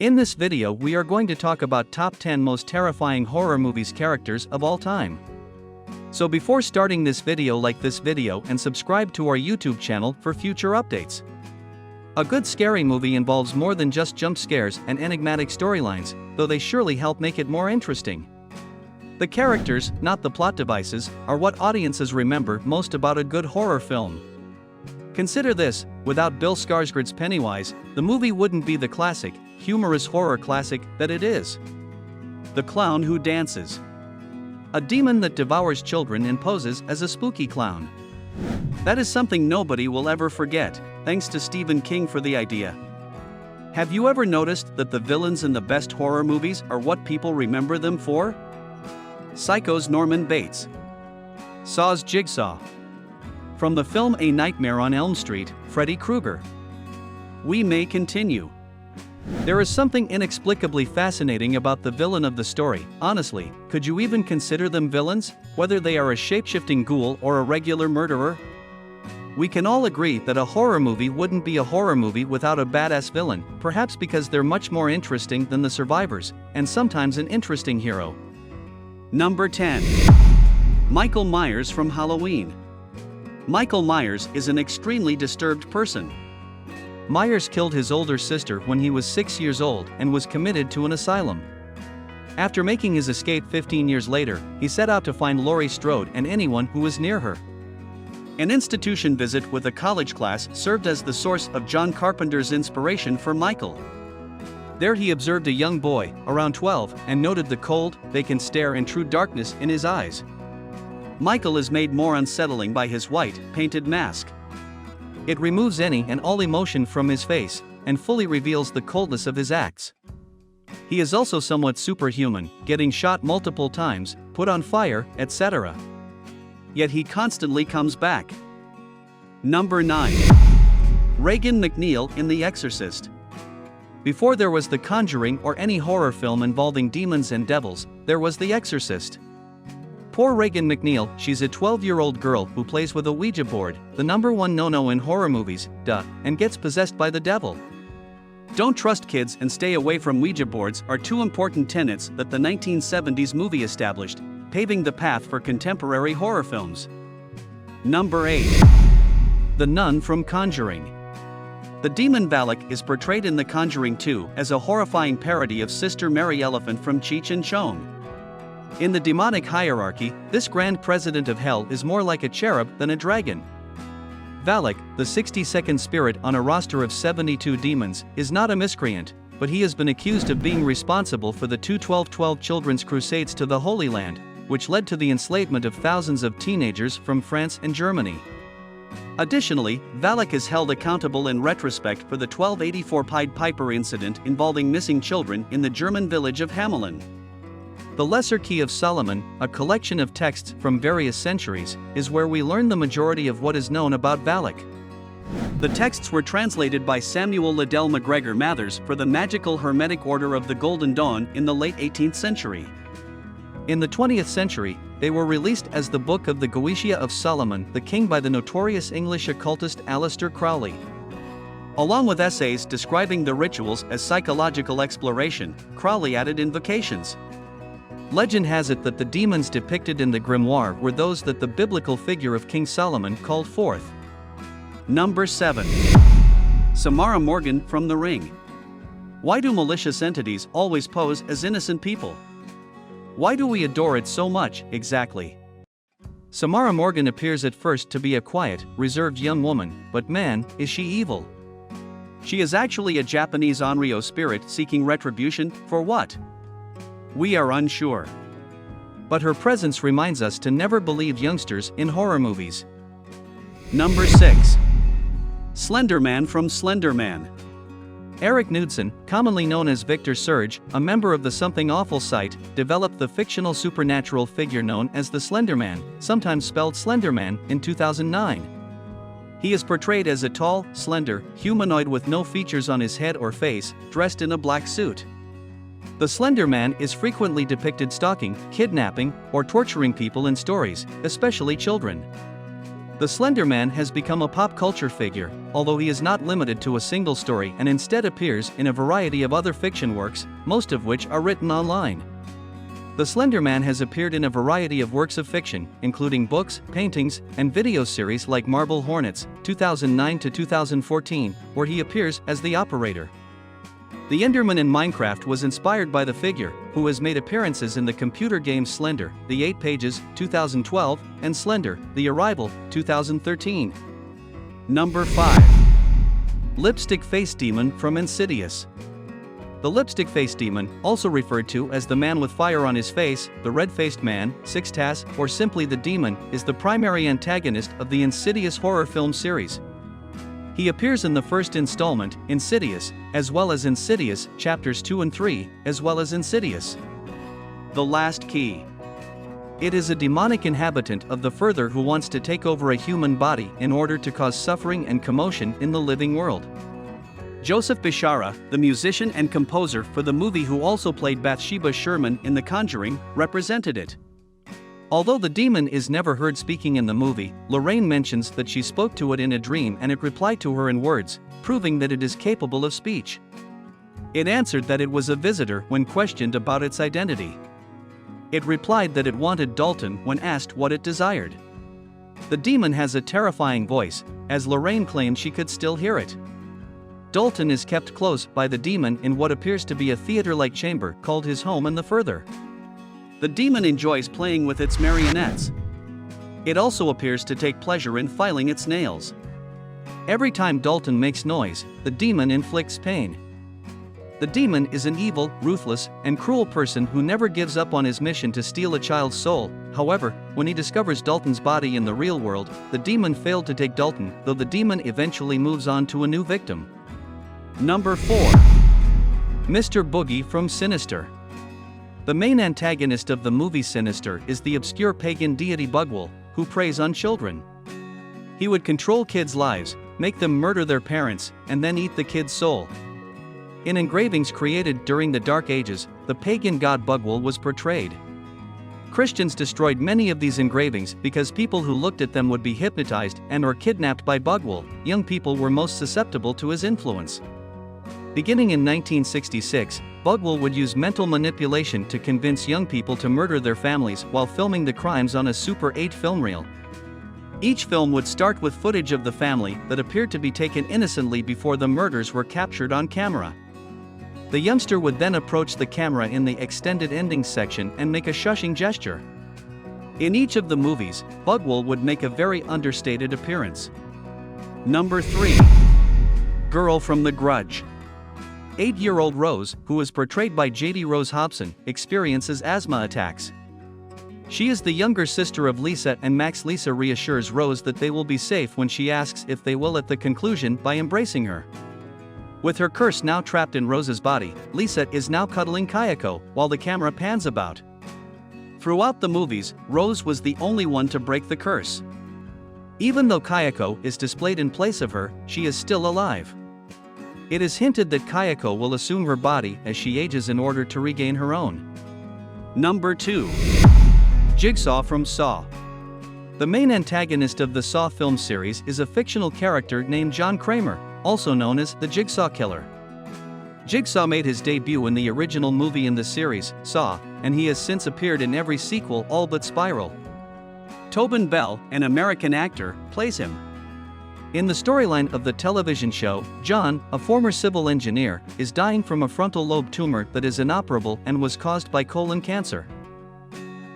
In this video we are going to talk about top 10 most terrifying horror movies characters of all time. So before starting this video, like this video and subscribe to our YouTube channel for future updates. A good scary movie involves more than just jump scares and enigmatic storylines, though they surely help make it more interesting. The characters, not the plot devices, are what audiences remember most about a good horror film. Consider this: without Bill Skarsgrd's Pennywise, the movie wouldn't be the classic, humorous horror classic that it is. The clown who dances. A demon that devours children and poses as a spooky clown. That is something nobody will ever forget, thanks to Stephen King for the idea. Have you ever noticed that the villains in the best horror movies are what people remember them for? Psycho's Norman Bates. Saw's Jigsaw. From the film A Nightmare on Elm Street, Freddy Krueger. We may continue. There is something inexplicably fascinating about the villain of the story. Honestly, could you even consider them villains, whether they are a shape-shifting ghoul or a regular murderer? We can all agree that a horror movie wouldn't be a horror movie without a badass villain, perhaps because they're much more interesting than the survivors, and sometimes an interesting hero. Number 10. Michael Myers from Halloween. Michael Myers is an extremely disturbed person. Myers killed his older sister when he was 6 years old and was committed to an asylum. After making his escape 15 years later, he set out to find Laurie Strode and anyone who was near her. An institution visit with a college class served as the source of John Carpenter's inspiration for Michael. There he observed a young boy, around 12, and noted the cold, vacant stare and true darkness in his eyes. Michael is made more unsettling by his white, painted mask. It removes any and all emotion from his face, and fully reveals the coldness of his acts. He is also somewhat superhuman, getting shot multiple times, put on fire, etc. Yet he constantly comes back. Number 9. Regan MacNeil in The Exorcist. Before there was The Conjuring or any horror film involving demons and devils, there was The Exorcist. Poor Regan MacNeil, she's a 12-year-old girl who plays with a Ouija board, the #1 no-no in horror movies, and gets possessed by the devil. Don't trust kids and stay away from Ouija boards are two important tenets that the 1970s movie established, paving the path for contemporary horror films. Number 8. The Nun from Conjuring. The demon Valak is portrayed in The Conjuring 2 as a horrifying parody of Sister Mary Elephant from Cheech and Chong. In the demonic hierarchy, this grand president of hell is more like a cherub than a dragon. Valak, the 62nd spirit on a roster of 72 demons, is not a miscreant, but he has been accused of being responsible for the 1212 children's crusades to the Holy Land, which led to the enslavement of thousands of teenagers from France and Germany. Additionally, Valak is held accountable in retrospect for the 1284 Pied Piper incident involving missing children in the German village of Hamelin. The Lesser Key of Solomon, a collection of texts from various centuries, is where we learn the majority of what is known about Valak. The texts were translated by Samuel Liddell MacGregor Mathers for the Magical Hermetic Order of the Golden Dawn in the late 18th century. In the 20th century, they were released as the Book of the Goetia of Solomon the King by the notorious English occultist Aleister Crowley. Along with essays describing the rituals as psychological exploration, Crowley added invocations. Legend has it that the demons depicted in the grimoire were those that the biblical figure of King Solomon called forth. Number 7. Samara Morgan from The Ring. Why do malicious entities always pose as innocent people? Why do we adore it so much, exactly? Samara Morgan appears at first to be a quiet, reserved young woman, but man, is she evil. She is actually a Japanese Onryo spirit seeking retribution, for what? We are unsure. But her presence reminds us to never believe youngsters in horror movies. Number 6. Slenderman from Slenderman. Eric Knudsen, commonly known as Victor Surge, a member of the Something Awful site, developed the fictional supernatural figure known as the Slenderman, sometimes spelled Slenderman, in 2009. He is portrayed as a tall, slender, humanoid with no features on his head or face, dressed in a black suit. The Slender Man is frequently depicted stalking, kidnapping, or torturing people in stories, especially children. The Slenderman has become a pop culture figure, although he is not limited to a single story and instead appears in a variety of other fiction works, most of which are written online. The Slenderman has appeared in a variety of works of fiction, including books, paintings, and video series like Marble Hornets, 2009 to 2014, where he appears as the operator. The Enderman in Minecraft was inspired by the figure, who has made appearances in the computer games Slender, The 8 Pages, 2012, and Slender, The Arrival, 2013. Number 5. Lipstick Face Demon from Insidious. The lipstick face demon, also referred to as the man with fire on his face, the red-faced man, Sixtas, or simply the demon, is the primary antagonist of the Insidious horror film series. He appears in the first installment, Insidious, as well as Insidious, Chapters 2 and 3, as well as Insidious: The Last Key. It is a demonic inhabitant of the Further who wants to take over a human body in order to cause suffering and commotion in the living world. Joseph Bishara, the musician and composer for the movie who also played Bathsheba Sherman in The Conjuring, represented it. Although the demon is never heard speaking in the movie, Lorraine mentions that she spoke to it in a dream and it replied to her in words, proving that it is capable of speech. It answered that it was a visitor when questioned about its identity. It replied that it wanted Dalton when asked what it desired. The demon has a terrifying voice, as Lorraine claimed she could still hear it. Dalton is kept close by the demon in what appears to be a theater-like chamber called his home in the Further. The demon enjoys playing with its marionettes. It also appears to take pleasure in filing its nails. Every time Dalton makes noise, the demon inflicts pain. The demon is an evil, ruthless, and cruel person who never gives up on his mission to steal a child's soul. However, when he discovers Dalton's body in the real world, the demon failed to take Dalton, though the demon eventually moves on to a new victim. Number 4. Mr. Boogie from Sinister. The main antagonist of the movie Sinister is the obscure pagan deity Bugwell, who preys on children. He would control kids' lives, make them murder their parents, and then eat the kid's soul. In engravings created during the Dark Ages, the pagan god Bugwell was portrayed. Christians destroyed many of these engravings because people who looked at them would be hypnotized and/or kidnapped by Bugwell. Young people were most susceptible to his influence. Beginning in 1966, Bugwell would use mental manipulation to convince young people to murder their families while filming the crimes on a Super 8 film reel. Each film would start with footage of the family that appeared to be taken innocently before the murders were captured on camera. The youngster would then approach the camera in the extended endings section and make a shushing gesture. In each of the movies, Bugwell would make a very understated appearance. Number 3. Girl from The Grudge. 8-year-old Rose, who is portrayed by J.D. Rose Hobson, experiences asthma attacks. She is the younger sister of Lisa and Max. Lisa reassures Rose that they will be safe when she asks if they will at the conclusion by embracing her. With her curse now trapped in Rose's body, Lisa is now cuddling Kayako while the camera pans about. Throughout the movies, Rose was the only one to break the curse. Even though Kayako is displayed in place of her, she is still alive. It is hinted that Kayako will assume her body as she ages in order to regain her own. Number 2. Jigsaw from Saw. The main antagonist of the Saw film series is a fictional character named John Kramer, also known as the Jigsaw Killer. Jigsaw made his debut in the original movie in the series, Saw, and he has since appeared in every sequel all but Spiral. Tobin Bell, an American actor, plays him. In the storyline of the television show, John, a former civil engineer, is dying from a frontal lobe tumor that is inoperable and was caused by colon cancer.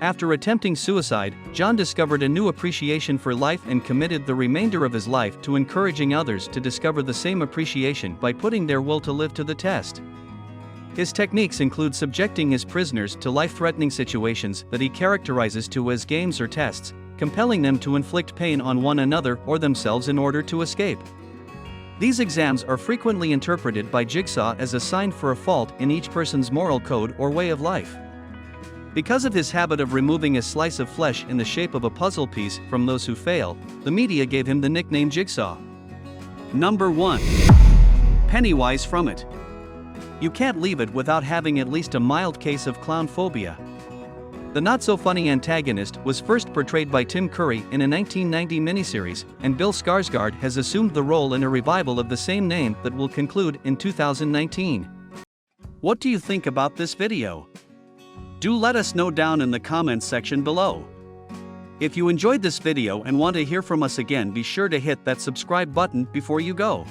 After attempting suicide, John discovered a new appreciation for life and committed the remainder of his life to encouraging others to discover the same appreciation by putting their will to live to the test. His techniques include subjecting his prisoners to life-threatening situations that he characterizes as games or tests, compelling them to inflict pain on one another or themselves in order to escape. These exams are frequently interpreted by Jigsaw as a sign for a fault in each person's moral code or way of life. Because of his habit of removing a slice of flesh in the shape of a puzzle piece from those who fail, the media gave him the nickname Jigsaw. Number 1. Pennywise from It. You can't leave it without having at least a mild case of clown phobia. The not-so-funny antagonist was first portrayed by Tim Curry in a 1990 miniseries, and Bill Skarsgård has assumed the role in a revival of the same name that will conclude in 2019. What do you think about this video? Do let us know down in the comments section below. If you enjoyed this video and want to hear from us again, be sure to hit that subscribe button before you go.